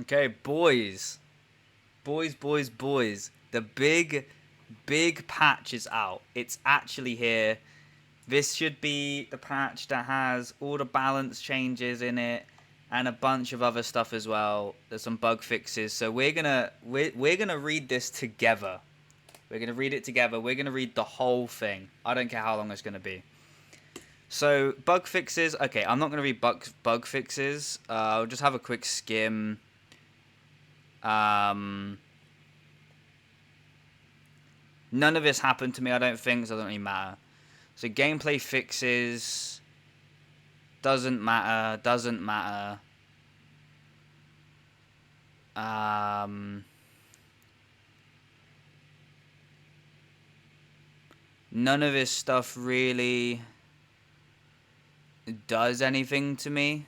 Okay, boys. Boys. The big patch is out. It's actually here. This should be the patch that has all the balance changes in it and a bunch of other stuff as well. There's some bug fixes. So we're gonna read this together. We're gonna read it together. We're gonna read the whole thing. I don't care how long it's gonna be. So bug fixes. Okay, I'm not gonna read bug fixes. I'll just have a quick skim. Um, None of this happened to me. I don't think, so it doesn't really matter. So gameplay fixes doesn't matter. Doesn't matter. Um, None of this stuff really does anything to me.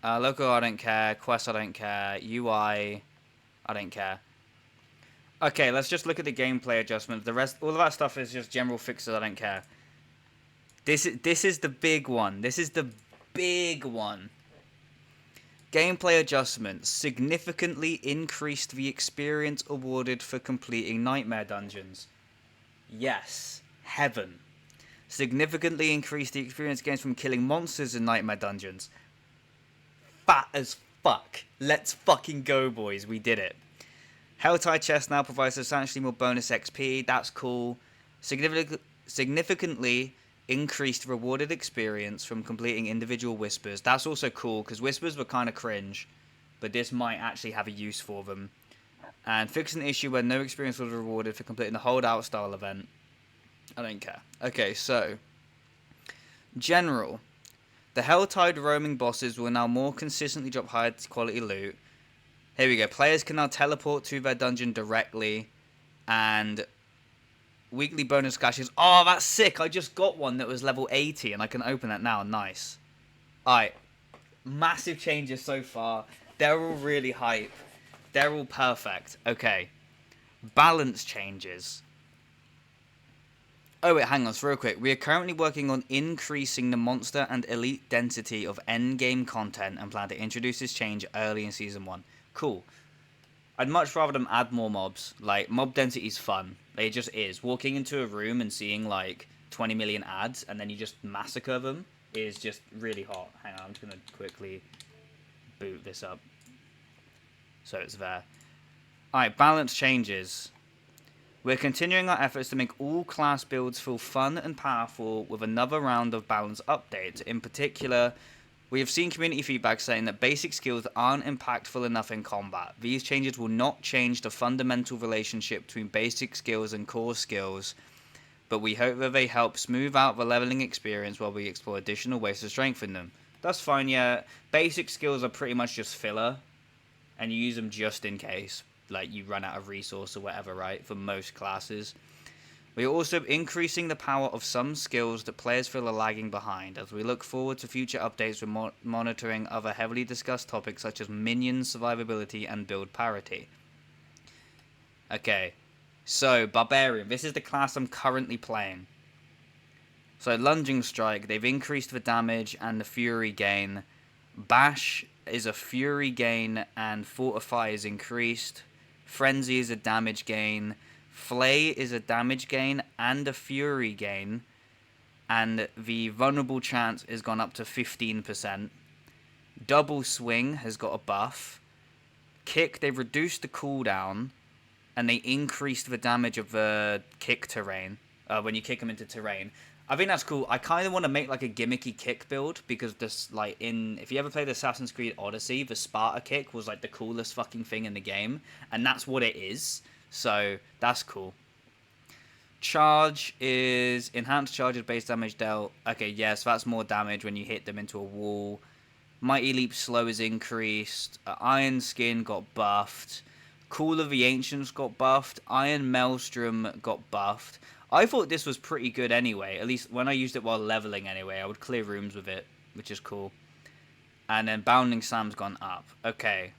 Local, I don't care. Quest, I don't care. UI, I don't care. Okay, let's just look at the gameplay adjustments. The rest, all of that stuff is just general fixes. I don't care. This is the big one. This is the big one. Gameplay adjustments significantly increased the experience awarded for completing nightmare dungeons. Yes, heaven. Significantly increased the experience gained from killing monsters in nightmare dungeons. Fat as fuck. Let's fucking go, boys. We did it. Helltide chest now provides substantially more bonus XP. That's cool. Significantly increased rewarded experience from completing individual whispers. That's also cool because whispers were kind of cringe, but this might actually have a use for them. And fix an issue where no experience was rewarded for completing the holdout style event. I don't care. Okay, so general. The Helltide roaming bosses will now more consistently drop higher quality loot. Here we go. Players can now teleport to their dungeon directly, and weekly bonus caches. Oh, that's sick. I just got one that was level 80, and I can open that now. Nice. Alright. Massive changes so far. They're all really hype. They're all perfect. Okay. Balance changes. Oh, wait, hang on. So real quick. We are currently working on increasing the monster and elite density of endgame content and plan to introduce this change early in Season 1. Cool. I'd much rather them add more mobs. Like, mob density is fun. It just is. Walking into a room and seeing, like, 20 million ads and then you just massacre them is just really hot. Hang on, I'm just going to quickly boot this up. So it's there. Alright, balance changes. We're continuing our efforts to make all class builds feel fun and powerful with another round of balance updates. In particular, we have seen community feedback saying that basic skills aren't impactful enough in combat. These changes will not change the fundamental relationship between basic skills and core skills, but we hope that they help smooth out the leveling experience while we explore additional ways to strengthen them. That's fine, yeah. Basic skills are pretty much just filler, and you use them just in case. Like, you run out of resource or whatever, right? For most classes. We are also increasing the power of some skills that players feel are lagging behind. As we look forward to future updates, we're monitoring other heavily discussed topics such as minion survivability and build parity. Okay, so Barbarian. This is the class I'm currently playing. So Lunging Strike, they've increased the damage and the fury gain. Bash is a fury gain and Fortify is increased. Frenzy is a damage gain. Flay is a damage gain and a fury gain. And the vulnerable chance has gone up to 15%. Double Swing has got a buff. Kick, they've reduced the cooldown. And they increased the damage of the kick terrain. When you kick them into terrain. I think that's cool. I kind of want to make like a gimmicky kick build because this, like, if you ever played Assassin's Creed Odyssey, the Sparta kick was like the coolest fucking thing in the game, and that's what it is. So that's cool. Charge is enhanced charges base damage dealt. Okay, yes, yeah, so that's more damage when you hit them into a wall. Mighty Leap slow is increased. Iron Skin got buffed. Call of the Ancients got buffed. Iron Maelstrom got buffed. I thought this was pretty good anyway. At least when I used it while leveling anyway. I would clear rooms with it, which is cool. And then Bounding Slam's gone up. Okay.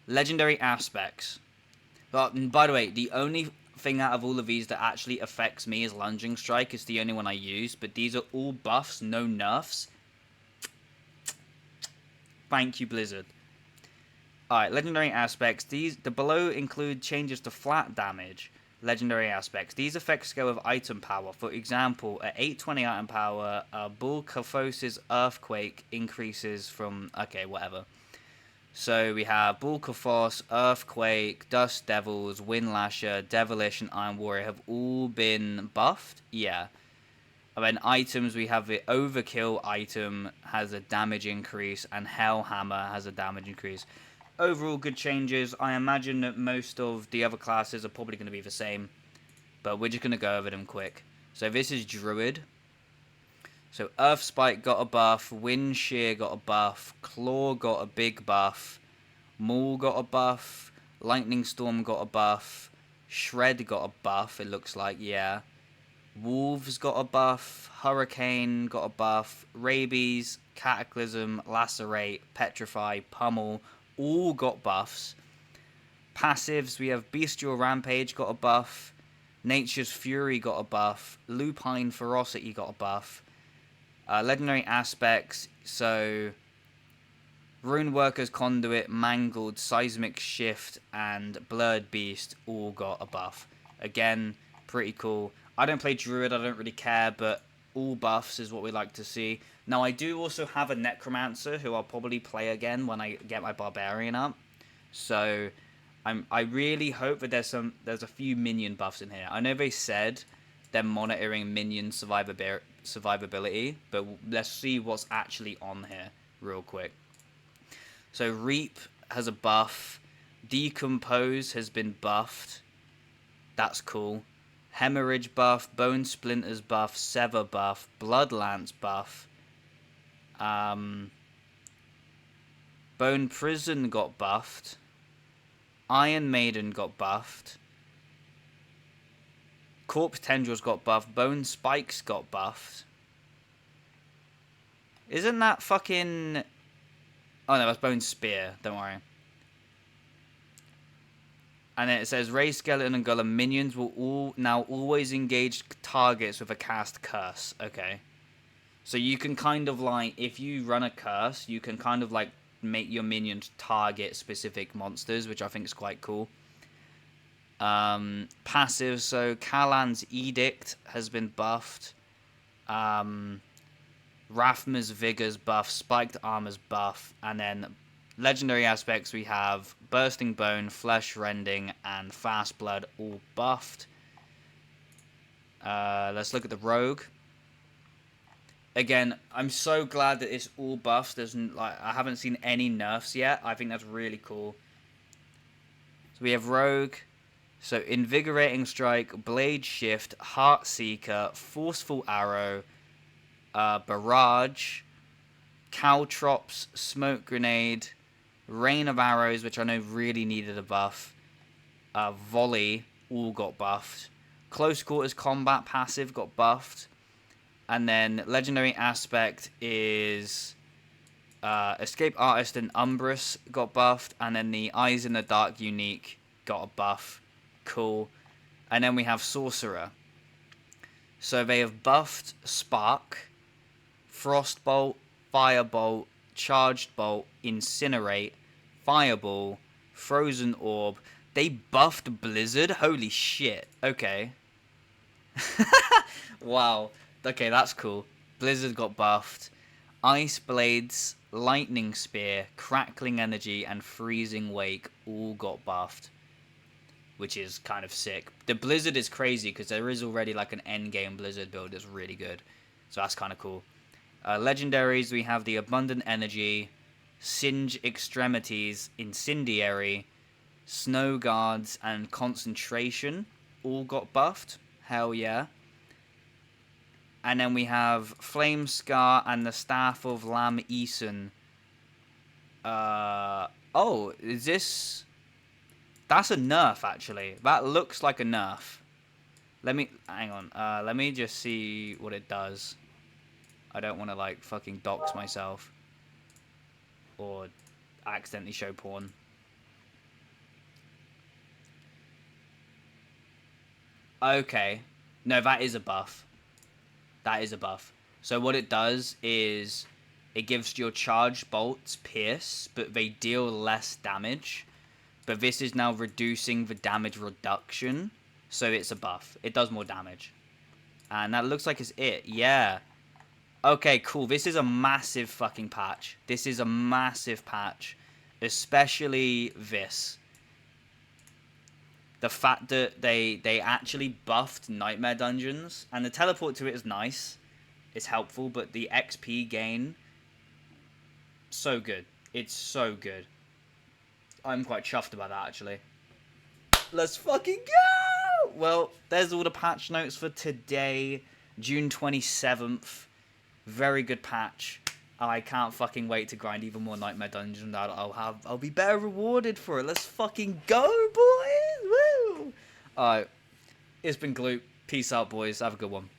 Legendary aspects. But, by the way, the only thing out of all of these that actually affects me is Lunging Strike. It's the only one I use. But these are all buffs, no nerfs. Thank you, Blizzard. Alright, legendary aspects. The below include changes to flat damage. Legendary aspects. These effects go with item power. For example, at 820 item power, Bull Kaphos' Earthquake increases from... Okay, whatever. So we have Bull Kaphos, Earthquake, Dust Devils, Wind Lasher, Devilish, and Iron Warrior have all been buffed. Yeah. And then items, we have the Overkill item has a damage increase, and Hellhammer has a damage increase. Overall, good changes. I imagine that most of the other classes are probably going to be the same, but we're just going to go over them quick. So this is Druid. So Earth Spike got a buff, Wind Shear got a buff, Claw got a big buff, Maul got a buff, Lightning Storm got a buff, Shred got a buff, it looks like, yeah. Wolves got a buff, Hurricane got a buff, Rabies, Cataclysm, Lacerate, Petrify, Pummel, all got buffs. Passives, we have Bestial Rampage got a buff, Nature's Fury got a buff, Lupine Ferocity got a buff. Legendary aspects, so Rune Worker's Conduit, Mangled, Seismic Shift, and Blurred Beast all got a buff. Again, pretty cool. I don't play Druid, I don't really care, but all buffs is what we like to see. Now, I do also have a Necromancer who I'll probably play again when I get my Barbarian up. So, I really hope that there's a few minion buffs in here. I know they said they're monitoring minion survivability, but let's see what's actually on here real quick. So Reap has a buff, Decompose has been buffed, that's cool. Hemorrhage buff, Bone Splinters buff, Sever buff, Blood Lance buff, Bone Prison got buffed, Iron Maiden got buffed, Corpse Tendrils got buffed, Bone Spikes got buffed. Isn't that fucking... Oh no, that's Bone Spear, don't worry. And then it says, Ray, Skeleton, and Golem minions will now always engage targets with a cast curse. Okay. So you can kind of like, if you run a curse, you can kind of like make your minions target specific monsters, which I think is quite cool. Passive, so Kalan's Edict has been buffed. Rathma's Vigor's buff, Spiked Armor's buff, and then legendary aspects we have Bursting Bone, Flesh Rending, and Fast Blood all buffed. Let's look at the Rogue. Again, I'm so glad that it's all buffs. I haven't seen any nerfs yet. I think that's really cool. So we have Rogue. So Invigorating Strike, Blade Shift, Heart Seeker, Forceful Arrow, Barrage, Caltrops, Smoke Grenade, Rain of Arrows, which I know really needed a buff, Volley, all got buffed, Close Quarters Combat passive got buffed, and then Legendary Aspect is Escape Artist and Umbrus got buffed, and then the Eyes in the Dark unique got a buff. Cool. And then we have Sorcerer. So they have buffed Spark, Frostbolt, Firebolt, Charged Bolt, Incinerate, Fireball, Frozen Orb. They buffed Blizzard? Holy shit. Okay. Wow. Okay, that's cool. Blizzard got buffed. Ice Blades, Lightning Spear, Crackling Energy, and Freezing Wake all got buffed, which is kind of sick. The Blizzard is crazy because there is already like an endgame Blizzard build that's really good. So that's kind of cool. Legendaries, we have the Abundant Energy, Singe Extremities, Incendiary, Snow Guards, and Concentration all got buffed. Hell yeah. And then we have Flame Scar and the Staff of Lam Eason. Oh, is this... That's a nerf, actually. That looks like a nerf. Hang on. Let me just see what it does. I don't want to, like, fucking dox myself. Or accidentally show porn. Okay. No, that is a buff. That is a buff. So what it does is it gives your charged bolts pierce, but they deal less damage. But this is now reducing the damage reduction, so it's a buff. It does more damage. And that looks like it's it. Yeah. Okay, cool. This is a massive fucking patch. This is a massive patch. Especially this. The fact that they actually buffed Nightmare Dungeons. And the teleport to it is nice. It's helpful, but the XP gain... so good. It's so good. I'm quite chuffed about that, actually. Let's fucking go! Well, there's all the patch notes for today, June 27th. Very good patch. I can't fucking wait to grind even more Nightmare Dungeons. I'll be better rewarded for it. Let's fucking go, boys! Woo! Alright. It's been Gloop. Peace out, boys. Have a good one.